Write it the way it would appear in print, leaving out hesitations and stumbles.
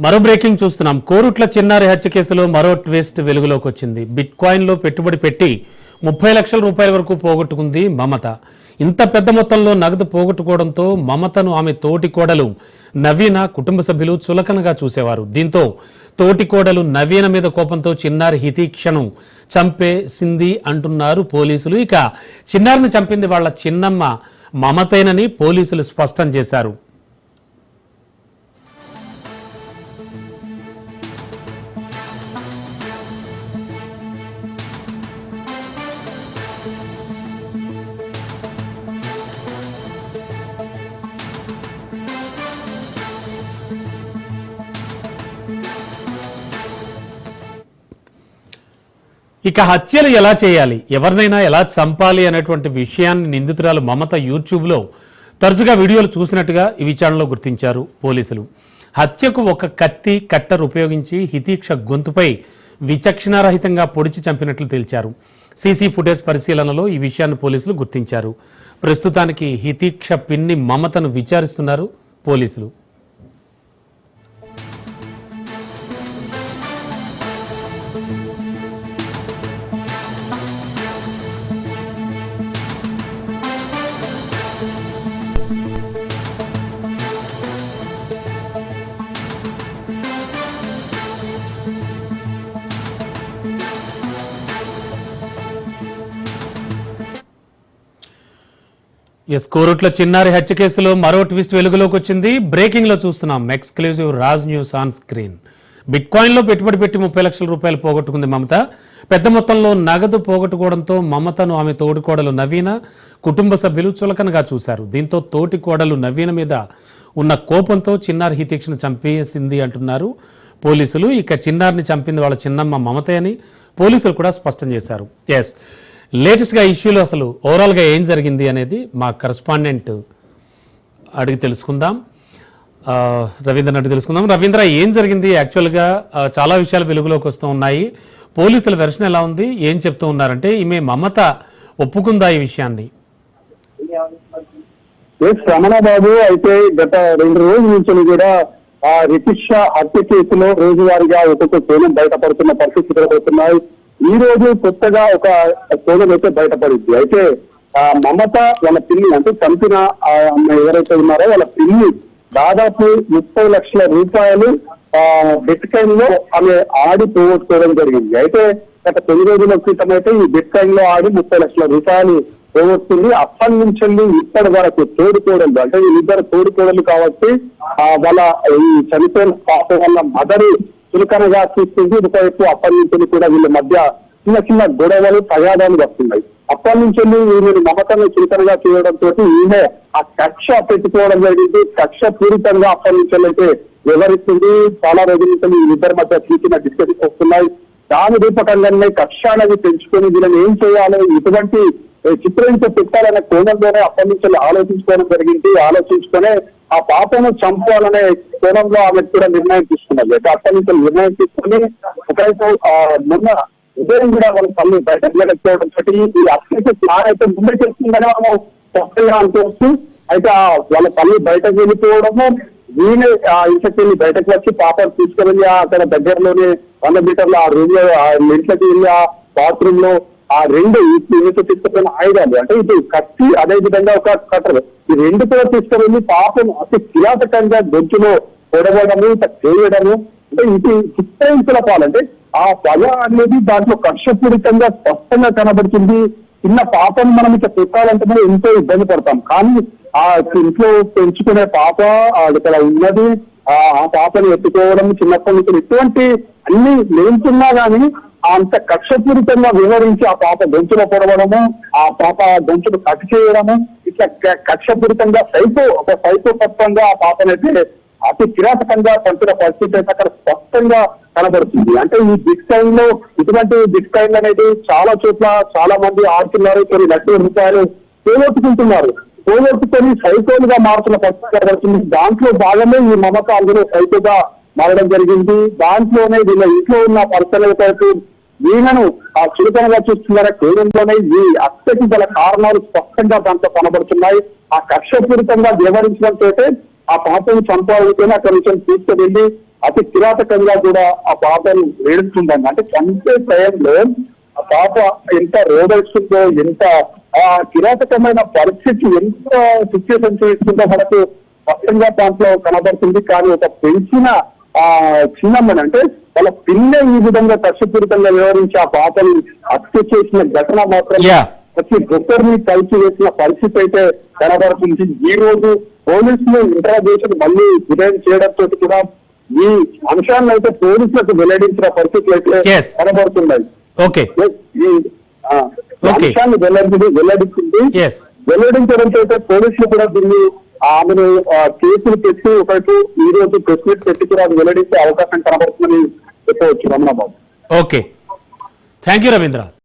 మరో బ్రేకింగ్ చూస్తున్నాం. కోరుట్ల చిన్నారి హత్య కేసులో మరో ట్విస్ట్ వెలుగులోకి వచ్చింది. బిట్ కాయిన్ లో పెట్టుబడి పెట్టి 30 లక్షల రూపాయల వరకు పోగొట్టుకుంది మమత. ఇంత పెద్ద మొత్తంలో నగదు పోగొట్టుకోవడంతో మమతను ఆమె తోటి కోడలు నవీన కుటుంబ సభ్యులు చులకనగా చూసేవారు. దీంతో తోటి కోడలు నవీన మీద కోపంతో చిన్నారి హితీక్షను చంపేసింది అంటున్నారు పోలీసులు. ఇక చిన్నారిని చంపింది వాళ్ల చిన్నమ్మ మమతేనని పోలీసులు స్పష్టం చేశారు. ఇక హత్యలు ఎలా చేయాలి, ఎవరినైనా ఎలా చంపాలి అనేటువంటి విషయాన్ని నిందితురాలు మమత యూట్యూబ్లో తరచుగా వీడియోలు చూసినట్టుగా ఈ విచారణలో గుర్తించారు పోలీసులు. హత్యకు ఒక కత్తి కట్టర్ ఉపయోగించి హితీక్ష గొంతుపై విచక్షణారహితంగా పొడిచి చంపినట్లు తేల్చారు. సీసీ ఫుటేజ్ పరిశీలనలో ఈ విషయాన్ని పోలీసులు గుర్తించారు. ప్రస్తుతానికి హితీక్ష పిన్ని మమతను విచారిస్తున్నారు పోలీసులు. కోరుట్ల చిన్నారి హత్య కేసులో మరో ట్విస్ట్ వెలుగులోకి వచ్చింది. బ్రేకింగ్ లో చూస్తున్నాం. Exclusive Raj news on screen. Bit coin లో పెట్టుబడి పెట్టి 30 లక్షల రూపాయలు పోగొట్టుకుంది మమత. పెద్ద మొత్తంలో నగదు పోగొట్టుకోవడంతో మమతను ఆమె తోటి కోడలు నవీన కుటుంబ సభ్యులు చులకనగా చూశారు. దీంతో తోటి కోడలు నవీన మీద ఉన్న కోపంతో చిన్నారి హితీక్షను చంపేసింది అంటున్నారు పోలీసులు. ఇక చిన్నారిని చంపింది వాళ్ళ చిన్నమ్మ మమతే అని పోలీసులు కూడా స్పష్టం చేశారు. లేటెస్ట్గా ఇష్యూలో అసలు ఓవరాల్గా ఏం జరిగింది అనేది మా కరెస్పాండెంట్ అడిగి తెలుసుకుందాం. రవీంద్రని అడిగి తెలుసుకుందాం. రవీంద్ర, ఏం జరిగింది? యాక్చువల్గా చాలా విషయాలు వెలుగులోకి వస్తూ ఉన్నాయి. పోలీసుల వెర్షన్ ఎలా ఉంది? ఏం చెప్తూ ఉన్నారంటే ఈమె మమత ఒప్పుకుందా ఈ విషయాన్ని? రమణబాబు అయితే గత 2 రోజుల నుంచి కూడా ఆ రితిక్ష హత్య కేసులో రోజువారీగా ఒక్కొక్క కోణం బయటపడుతున్న పరిస్థితులు ఎదురవుతున్నాయి. ఈ రోజు కొత్తగా ఒక కోణం అయితే బయటపడింది. అయితే మమత వాళ్ళ పిల్లి అంటే చంపిన ఎవరైతే ఉన్నారో వాళ్ళ పిల్లి దాదాపు 30 లక్షల రూపాయలు బిట్ కాయిన్ లో ఆమె ఆడి పోగొట్టుకోవడం జరిగింది. అయితే గత 10 రోజుల క్రితం అయితే ఈ బిట్ కాయిన్ లో ఆడి 30 లక్షల రూపాయలు పోగొట్టుకుంది. అప్పటి నుంచి ఇప్పటి వరకు తోడుకోవడం అంటే ఇద్దరు తోడుకోవడం కాబట్టి వాళ్ళ ఈ చనిపోయిన పాప వల్ల మదరు చులకనగా చూస్తుంది. ఒకవైపు అప్పటి నుంచి కూడా వీళ్ళ మధ్య చిన్న చిన్న గొడవలు తగాదాలు వస్తున్నాయి. అప్పటి నుంచి వీళ్ళు మమతను చులకనగా చేయడంతో ఈమె ఆ కక్ష పెట్టుకోవడం జరిగింది. కక్ష పూరితంగా అప్పటి నుంచి అయితే వివరిస్తుంది. చాలా రోజుల నుంచి ఇద్దరి మధ్య చిన్న డిస్కషన్స్ వస్తున్నాయి. దాని రూపకంగానే కక్ష అనేది పెంచుకొని వీళ్ళని ఏం చేయాలో ఇటువంటి చిత్రహింస పెట్టాలనే కోణంలోనే అప్పటి నుంచి ఆలోచించుకోవడం జరిగింది. ఆలోచించుకునే ఆ పాపను చంపాలనే కోణంలో ఆమె కూడా నిర్ణయం తీసుకున్నది. అయితే అప్పటి నుంచి నిర్ణయం తీసుకుని ఒకవైపు మొన్న ఉదయం కూడా వాళ్ళ తల్లి బయట వెళ్ళకపోవడంతో ఈ హత్యకి ప్లాన్ అయితే ముందే చేస్తుందని మనం స్పష్టంగా అనుకోవచ్చు. అయితే వాళ్ళ తల్లి బయటకు వెళ్ళిపోవడము, వీళ్ళే ఆ ఇంట్లోకి వెళ్ళి బయటకు వచ్చి పాపను తీసుకువెళ్ళి అక్కడ దగ్గరలోనే 100 మీటర్ల ఆ రూమ్ లో ఆ ఇంట్లోకి వెళ్ళి ఆ బాత్రూమ్ లో ఆ 2 తీసుకున్న ఆయుధాలు అంటే ఇది కత్తి, అదే విధంగా ఒక కట్టర్, ఈ 2 కూడా తీసుకువెళ్ళి పాపను అతి కిరాతకంగా గొంతులో పొడవడము, చేయడము అంటే ఇది చిత్రహింసల పాలంటే ఆ పగ అనేది దాంట్లో కక్షపూరితంగా స్పష్టంగా కనబడుతుంది. చిన్న పాపను మనం ఇట్లా పెట్టాలంటే మనం ఎంతో ఇబ్బంది పడతాం. కానీ ఆ ఇంట్లో పెంచుకునే పాప ఇక్కడ ఉన్నది, ఆ పాపను ఎత్తుకోవడం చిన్నప్పటి నుంచి ఎటువంటి అన్ని లేచున్నా గానీ అంత కక్షపూరితంగా వివరించి ఆ పాప గొంతులో పొడవడము, ఆ పాప గొంతును కట్ చేయడము, ఇట్లా కక్షపూరితంగా ఒక సైకోతత్వంగా ఆ పాపనైతే అతి కిరాతకంగా పంపిన పరిస్థితి అయితే అక్కడ స్పష్టంగా కనబడుతుంది. అంటే ఈ బిట్ కాయిన్ లో ఇటువంటి బిట్ కాయిన్ అనేది చాలా చోట్ల చాలా మంది ఆడుతున్నారు. కొన్ని లక్షల రూపాయలు పోగొట్టుకుంటున్నారు. పోగొట్టుకొని సైకోలుగా మారుతున్న పరిస్థితి కనబడుతుంది. దాంట్లో భాగమే ఈ మమత అందులో సైకోగా మారడం జరిగింది. దాంట్లోనే వీళ్ళ ఇంట్లో ఉన్న పరిస్థితులకు వీళ్ళను ఆ చులకనగా చూస్తున్నారా కేంద్రంలోనే ఈ హత్యకి గల కారణాలు స్పష్టంగా దాంట్లో కనబడుతున్నాయి. ఆ కక్షపూరితంగా వ్యవహరించడంతో ఆ పాపను చంపాలని అక్కడి నుంచి తీసుకువెళ్లి అతి కిరాతకంగా కూడా ఆ పాపను వేడుస్తుందండి. అంటే చంపే టైంలో ఆ పాప ఎంత రోధిస్తుందో, ఎంత ఆ కిరాతకమైన పరిస్థితి, ఎంత సిచ్యువేషన్ చేస్తుందో మనకు స్పష్టంగా దాంట్లో కనబడుతుంది. కానీ ఒక పెంచిన ఆ చిన్నమ్మని, అంటే వాళ్ళ పిల్లే ఈ విధంగా కష్టపూరితంగా వివరించి ఆ పాపని హత్య చేసిన ఘటన మాత్రం ప్రతి ఒక్కరిని కలిసి వేసిన పరిస్థితి అయితే కనబడుతుంది. ఈ రోజు పోలీసులు ఇంటరాగేషన్ మళ్ళీ ఉదయం చేయడంతో కూడా ఈ అంశాన్ని అయితే పోలీసులకు వెల్లడించిన పరిస్థితులు అయితే కనబడుతున్నాయి. ఓకే, ఈ అంశాన్ని వెల్లడించింది. వెల్లడించడంతో అయితే పోలీసులు కూడా దీన్ని ఆమెను కేసులు పెట్టి ఒకటి ఈ రోజు ప్రెస్ మీట్ పెట్టి కూడా అది వెల్లడించే అవకాశం కనబడుతుందని చెప్పవచ్చు Ramana Babu. Okay, thank you Ravindra.